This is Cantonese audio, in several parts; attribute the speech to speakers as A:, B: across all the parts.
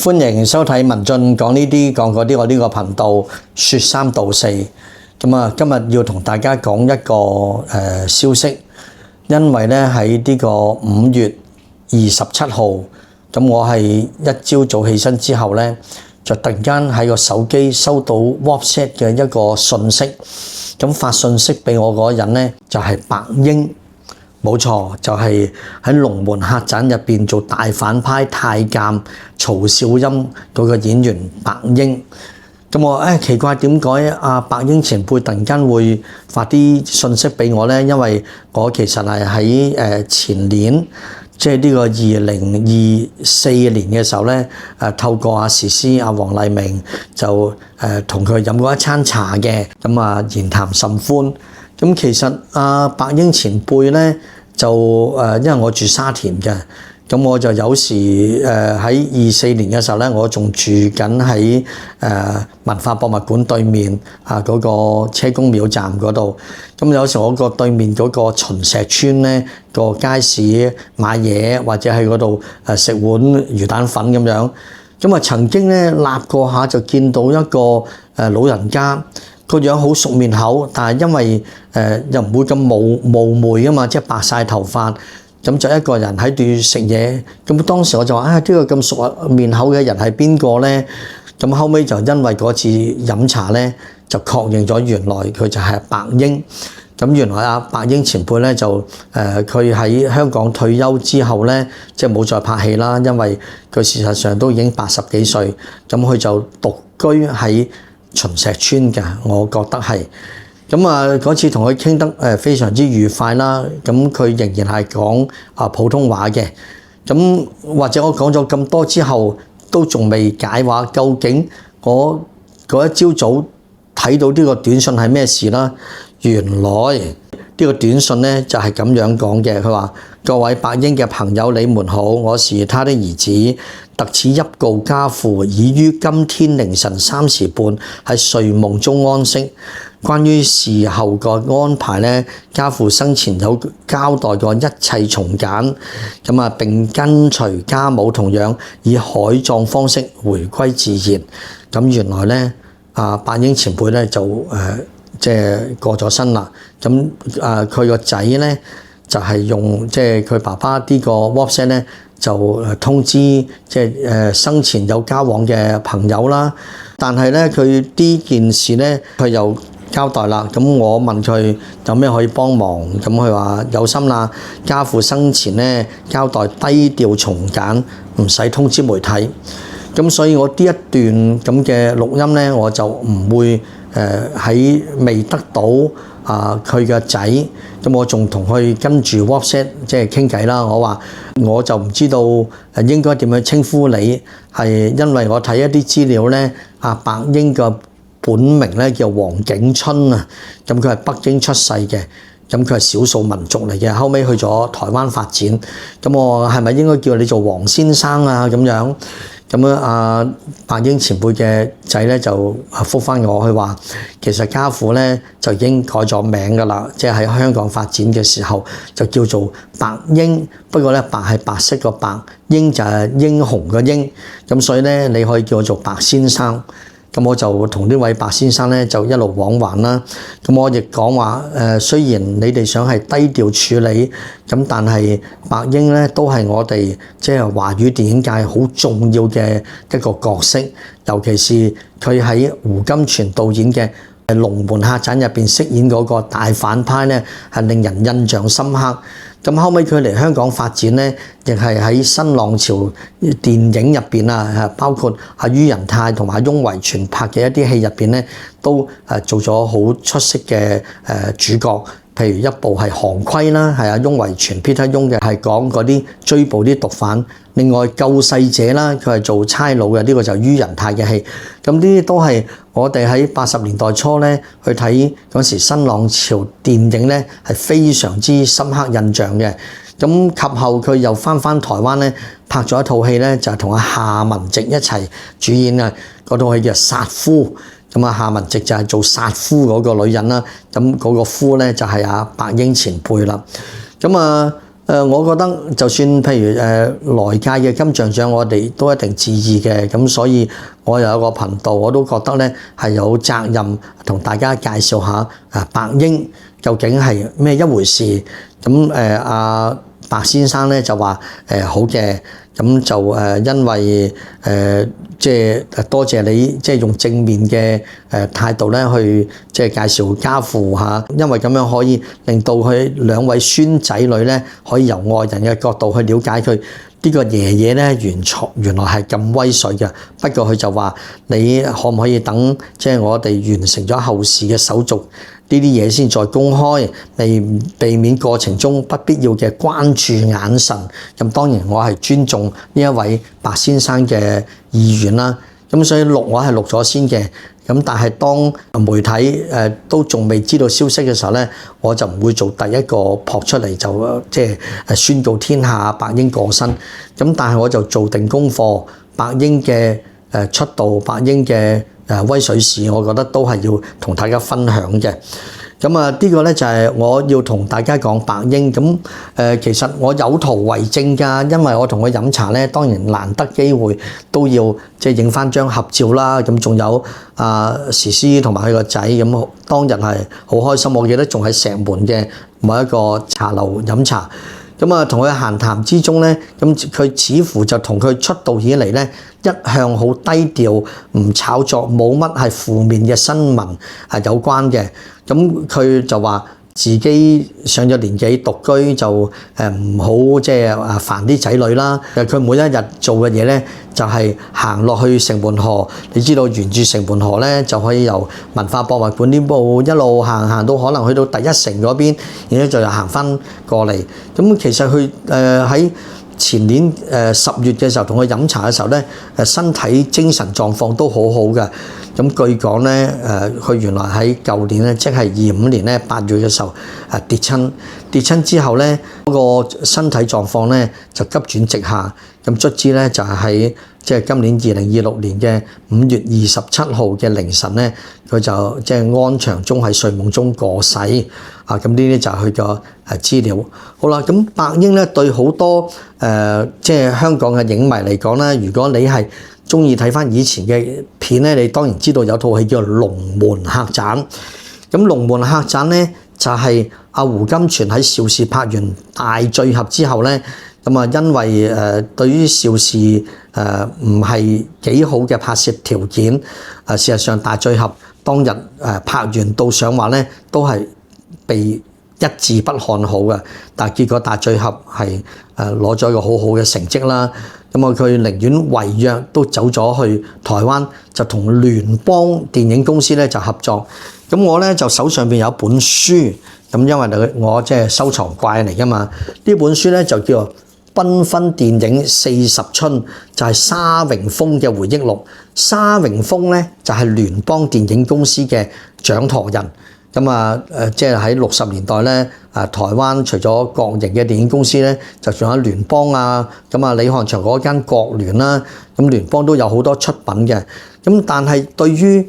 A: 歡迎收睇文進講呢啲講嗰啲，我呢個頻道說三道四。咁啊，今日要同大家講一個消息，因為咧喺呢個5月27號，咁我係一朝早起身之後咧，就突然間喺個手機收到 WhatsApp 嘅一個訊息，咁發訊息俾我嗰個人咧就係白鷹。冇錯，就係喺龍門客棧入邊做大反派太監曹少欽嗰個演員白鷹。咁我奇怪點解阿白鷹前輩突然間會發啲信息俾我咧？因為我其實係喺前年，即係呢個2024年嘅時候咧，透過阿時師阿黃麗明就同佢飲過一餐茶嘅，咁啊言談甚歡。咁其實阿白鷹前輩咧就因為我住沙田嘅，咁我就有時喺24年嘅時候咧，我仲住緊喺文化博物館對面嗰個車公廟站嗰度。咁有時我個對面嗰個秦石村咧個街市買嘢，或者喺嗰度食碗魚蛋粉咁樣。咁啊曾經咧立過下就見到一個老人家。個樣好熟面口，但係因為又唔會咁霧媚啊嘛，即係白晒頭髮，咁就一個人喺度食嘢。咁當時我就話：呢個咁熟面口嘅人係邊個咧？咁後尾就因為嗰次飲茶咧，就確認咗原來佢就係白鷹。咁原來阿白鷹前輩咧就佢喺香港退休之後咧，即係冇再拍戲啦，因為佢事實上都已經80幾歲，咁佢就獨居喺秦石村嘅，我覺得係咁啊！嗰次同佢傾得非常之愉快啦。咁佢仍然係講普通話嘅。咁或者我講咗咁多之後，都仲未解話，究竟我嗰一朝早睇到呢個短信係咩事啦？原來呢個短信咧就係咁樣講嘅。佢話：各位白鷹嘅朋友，你們好，我是他的兒子。特此昵告家父，已於今天凌晨3時半喺睡夢中安息。關於事後個安排咧，家父生前有交代過一切從簡，咁啊並跟隨家母同樣以海葬方式回歸自然。咁原來咧，白鷹前輩咧就即係過咗身啦。咁佢個仔咧就係用即係佢爸爸呢個 WhatsApp 咧。就通知即係生前有交往嘅朋友啦，但係咧佢呢件事咧佢又交代啦。咁我問佢有咩可以幫忙，咁佢話有心啦，家父生前咧交代低調從簡，唔使通知媒體。咁所以我呢一段咁嘅錄音咧，我就唔會喺未得到佢嘅仔，咁我仲同佢跟住 WhatsApp 即係傾偈啦。我話我就唔知道應該點樣稱呼你，係因為我睇一啲資料咧，白鷹嘅本名咧叫黃景春啊，咁佢係北京出世嘅，咁佢係少數民族嚟嘅，後尾去咗台灣發展。咁我係咪應該叫你做黃先生啊？咁樣咁樣白鷹前輩嘅仔咧就覆返我，佢話其實家父咧就已經改咗名㗎啦，即係喺香港發展嘅時候就叫做白鷹，不過咧白係白色個白，鷹就係英雄個鷹，咁所以咧你可以叫我做白先生。咁我就同呢位白先生咧就一路往還啦。咁我亦講話雖然你哋想係低調處理，咁但係白鷹咧都係我哋即係華語電影界好重要嘅一個角色，尤其是佢喺胡金銓導演嘅《龍門客棧》入邊飾演嗰個大反派咧，係令人印象深刻。咁後尾佢嚟香港發展咧，亦係喺新浪潮電影入邊啊，包括于仁泰同埋翁維全拍嘅一啲戲入邊咧，都做咗好出色嘅主角。譬如一部係《行規》啦，係翁維全 Peter Yong 嘅，係講嗰啲追捕啲毒販。另外《救世者》啦，佢係做差佬嘅，呢個就係于仁泰嘅戲。咁呢啲都係我哋喺80年代初咧去睇嗰時新浪潮電影咧，係非常之深刻印象嘅。咁及後佢又翻台灣咧，拍咗一套戲咧，就係同阿夏文汐一齊主演啊。嗰套戲叫《殺夫》。咁夏文汐就係做殺夫嗰個女人啦。咁嗰個夫咧就係白鷹前輩啦。咁我覺得就算譬如來屆嘅金像獎，我哋都一定致意嘅，咁所以我有一個頻道，我都覺得咧係有責任同大家介紹下白英究竟係咩一回事。咁阿白先生咧就話好嘅，咁就因為即係多謝你即係用正面嘅態度咧去即係介紹家父嚇，因為咁樣可以令到佢兩位孫仔女咧可以由外人嘅角度去了解佢呢個爺爺咧原來係咁威水嘅。不過佢就話你可唔可以等即係我哋完成咗後事嘅手續呢啲嘢先再公開，避免過程中不必要嘅關注眼神。咁當然我係尊重呢一位白先生嘅意願啦。咁所以我係錄咗先嘅。咁但係當媒體都仲未知道消息嘅時候咧，我就唔會做第一個撲出嚟就即係宣告天下白英過身。咁但係我就做定功課，白英嘅出道，白英嘅威水史，我覺得都係要同大家分享嘅。咁呢個咧就係我要同大家講白英。咁其實我有圖為證㗎，因為我同佢飲茶咧，當然難得機會都要即係影翻張合照啦。咁仲有時思同埋佢個仔，咁當日係好開心。我記得仲喺石門嘅某一個茶樓飲茶。咁同佢閒談之中咧，咁佢似乎就同佢出道以嚟咧一向好低調，唔炒作，冇乜係負面嘅新聞係有關嘅。咁佢就話自己上咗年紀獨居就唔好即係煩啲仔女啦。佢每一日做嘅嘢咧就係行落去城門河，你知道沿住城門河咧就可以由文化博物館呢部一路行到可能去到第一城嗰邊，然後就又行翻過嚟。咁其實佢喺前年10月嘅時候同佢飲茶嘅時候咧，身體精神狀況都好好嘅。咁據講咧，佢原來喺舊年咧，即係25年咧8月嘅時候跌親之後咧，嗰個身體狀況咧就急轉直下。咁卒之咧就係喺即係今年2026年嘅5月27號嘅凌晨咧，佢就即係安詳中喺睡夢中過世。咁呢啲就係佢個資料。好啦，咁白英咧對好多即係香港嘅影迷嚟講咧，如果你係中意睇翻以前嘅片咧，你當然知道有套戲叫做《龍門客棧》。咁《龍門客棧》咧就係胡金銓喺邵氏拍完大醉俠之後咧，咁因為對於邵氏唔係幾好嘅拍攝條件，事實上大醉俠當日拍完到上畫咧都係被一致不看好嘅，但係結果大醉俠係攞咗一個好好嘅成績啦。咁佢寧願違約都走咗去台灣，就同聯邦電影公司咧就合作。咁我咧就手上邊有本書，咁因為我即係收藏怪嚟㗎嘛。呢本書咧就叫做《繽紛電影40春》，就係沙榮峰嘅回憶錄。沙榮峰咧就係聯邦電影公司嘅掌舵人。即係喺60年代咧，台灣除咗國營嘅電影公司咧，就仲有聯邦李翰祥嗰間國聯啦，咁聯邦都有好多出品嘅。咁但係對於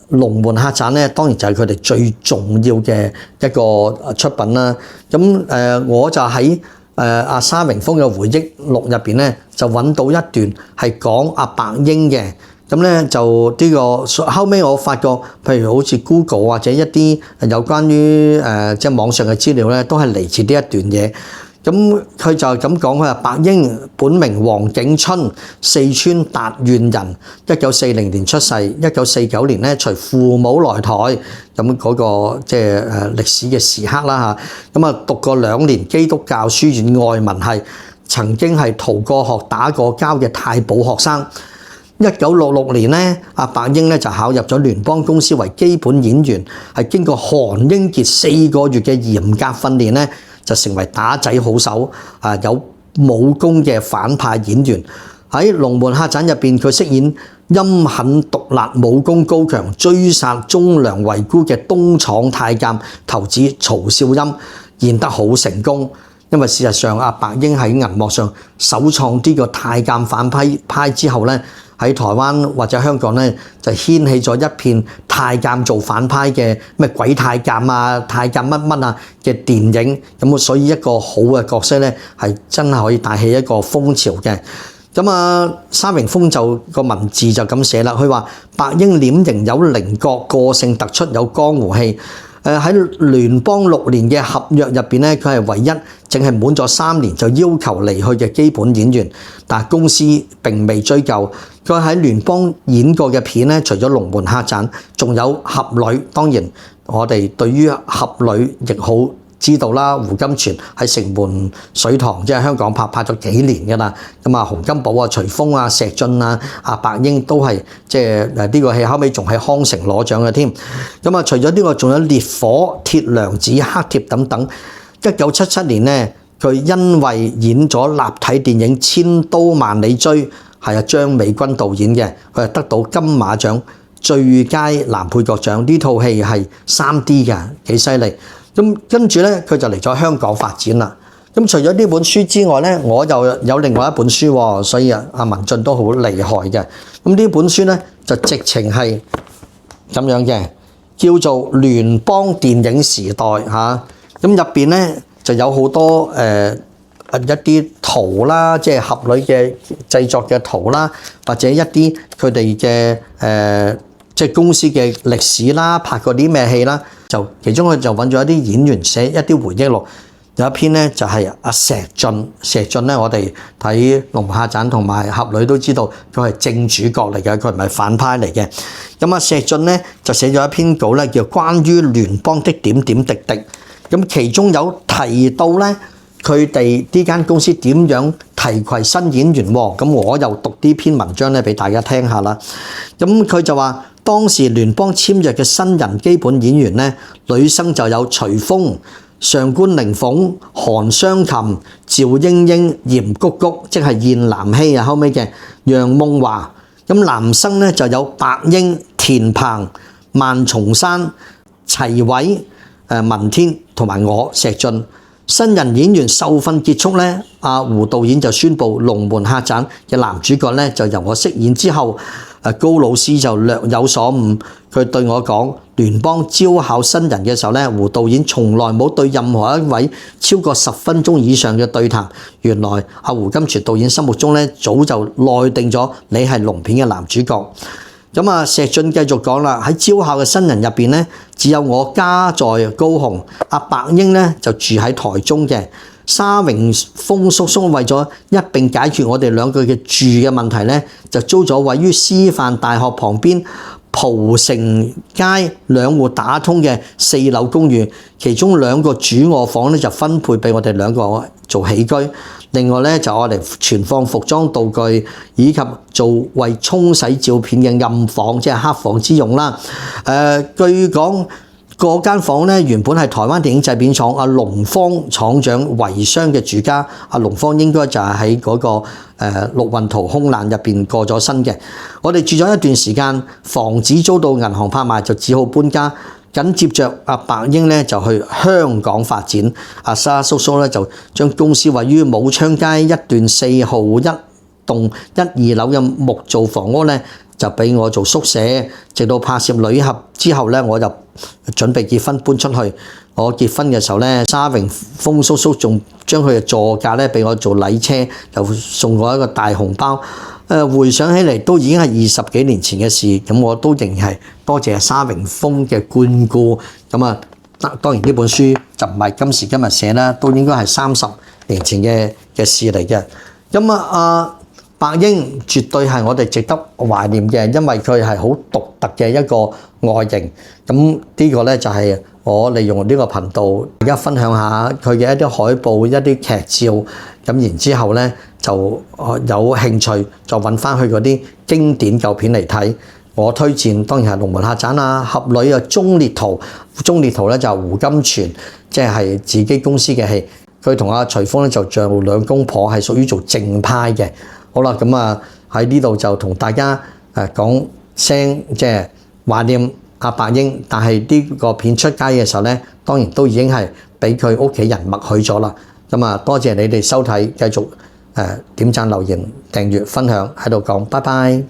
A: 龍門客棧咧，當然就係佢哋最重要嘅一個出品啦。咁我就喺阿沙榮峰嘅回憶錄入邊咧，就揾到一段係講阿白英嘅。咁咧就呢個後尾我發覺，譬如好似 Google 或者一啲有關於即係網上嘅資料咧，都係嚟自呢一段嘢。咁佢就咁講，佢話白英本名黃景春，四川達縣人，1940年出世，1949年咧隨父母來台，咁嗰個即係歷史嘅時刻啦嚇。咁讀過2年基督教書院外文系，曾經係逃過學、打過交嘅太保學生。1966年咧，阿白英咧就考入咗聯邦公司為基本演員，係經過韓英傑4個月嘅嚴格訓練咧，就成為打仔好手，有武功嘅反派演員。喺《龍門客棧》入邊，佢飾演陰狠毒辣、武功高強、追殺忠良遺孤嘅東廠太監頭子曹少陰，演得好成功。因為事實上，阿白英喺銀幕上首創呢個太監反派之後咧，喺台灣或者香港咧就掀起咗一片太監做反派嘅咩鬼太監啊、太監乜乜啊嘅電影，咁所以一個好嘅角色咧係真係可以帶起一個風潮嘅。咁啊，沙榮峰就個文字就咁寫啦，佢話白英臉型有稜角，個性突出，有江湖氣。喺聯邦6年嘅合約入邊咧，佢係唯一淨係滿咗3年就要求離去嘅基本演員，但係公司並未追究。佢喺聯邦演過嘅片咧，除咗《龍門客棧》，仲有《俠女》。當然，我哋對於《俠女》亦好知道啦。胡金銓喺城門水塘，即係香港拍咗幾年㗎啦。咁啊，洪金寶啊、徐楓啊、石進啊、白英都係即係呢個戲後尾仲喺康城攞獎嘅添。咁啊，除咗呢個，仲有《烈火》、《鐵娘子》、《黑貼》等等。1977年咧，佢因為演咗立體電影《千刀萬里追》，係張美君導演嘅，佢係得到金馬獎最佳男配角獎。呢套戲係3D 嘅，幾犀利。咁跟住咧，佢就嚟咗香港發展啦。咁除咗呢本書之外咧，我又有另外一本書喎，所以阿文進都好厲害嘅。咁呢本書咧就直情係咁樣嘅，叫做《聯邦電影時代》嚇。咁入邊咧就有好多一啲圖啦，即係俠女嘅製作嘅圖啦，或者一啲佢哋嘅即係公司嘅歷史啦，拍過啲咩戲啦，就其中佢就揾咗一啲演員寫一啲回憶錄。有一篇咧就係阿石進咧，我哋睇《龍門客棧》同埋《俠女》都知道佢係正主角嚟嘅，佢唔係反派嚟嘅。咁阿石進咧就寫咗一篇稿咧，叫《關於聯邦的點點滴滴》。咁其中有提到咧，佢哋呢間公司點樣提攜新演員喎？咁我又讀呢篇文章咧俾大家聽下啦。咁佢就話當時聯邦簽約嘅新人基本演員咧，女生就有徐楓、上官靈鳳、韓湘琴、趙英英、嚴谷谷，即係燕南希啊，後尾嘅楊夢華。咁男生咧就有白英、田鵬、萬重山、齊偉、文天同埋我石進。新人演員受訓結束咧，阿胡導演就宣布《龍門客棧》嘅男主角咧就由我飾演之後，高老師就略有所悟，佢對我講：聯邦招考新人嘅時候咧，胡導演從來冇對任何一位超過10分鐘以上嘅對談。原來阿胡金銓導演心目中咧早就內定咗你係龍片嘅男主角。咁啊，石進繼續講啦，喺招考嘅新人入邊咧，只有我家在高雄，阿白英咧就住喺台中嘅。沙榮峰叔叔為咗一並解決我哋兩個嘅住嘅問題咧，就租咗位於師範大學旁邊蒲城街2戶打通嘅4樓公寓，其中2個主臥房咧就分配俾我哋2個做起居。另外咧就我哋存放服裝道具，以及做為沖洗照片嘅暗房，即係黑房之用啦。據講嗰間房咧原本係台灣電影製片廠阿龍方廠長遺孀嘅住家，阿龍方應該就係喺嗰個陸運濤空難入邊過咗身嘅。我哋住咗一段時間，房子遭到銀行拍賣，就只好搬家。緊接着阿白英咧就去香港發展，阿沙叔叔咧就將公司位於武昌街1段4號1棟1、2樓嘅木造房屋咧就俾我做宿舍，直到拍攝女俠之後咧，我就準備結婚搬出去。我結婚嘅時候咧，沙榮峰叔叔仲將佢嘅座駕咧俾我做禮車，就送我一個大紅包。回想起嚟都已經係20幾年前嘅事，咁我都仍然係多謝沙榮峰嘅眷顧。咁啊，當然呢本書就唔係今時今日寫啦，都應該係30年前嘅事嚟嘅。咁啊，白英絕對係我哋值得懷念嘅，因為佢係好獨特嘅一個外形。咁呢個咧就係我利用呢個頻道，大家分享下佢嘅一啲海報、一啲劇照。咁然之後咧就有興趣再揾翻去嗰啲經典舊片嚟睇。我推薦當然係《龍門客棧》啊，《俠女》啊，《忠烈圖》。《忠烈圖》咧就胡金銓，即係自己公司嘅戲。佢同阿徐楓咧就像2公婆，係屬於做正派嘅。好啦，咁啊喺呢度就同大家講聲即係懷念阿白英。但係呢個片出街嘅時候咧，當然都已經係俾佢屋企人默許咗啦。咁啊，多謝你哋收睇，繼續點讚、留言、訂閱、分享，喺度講，拜拜。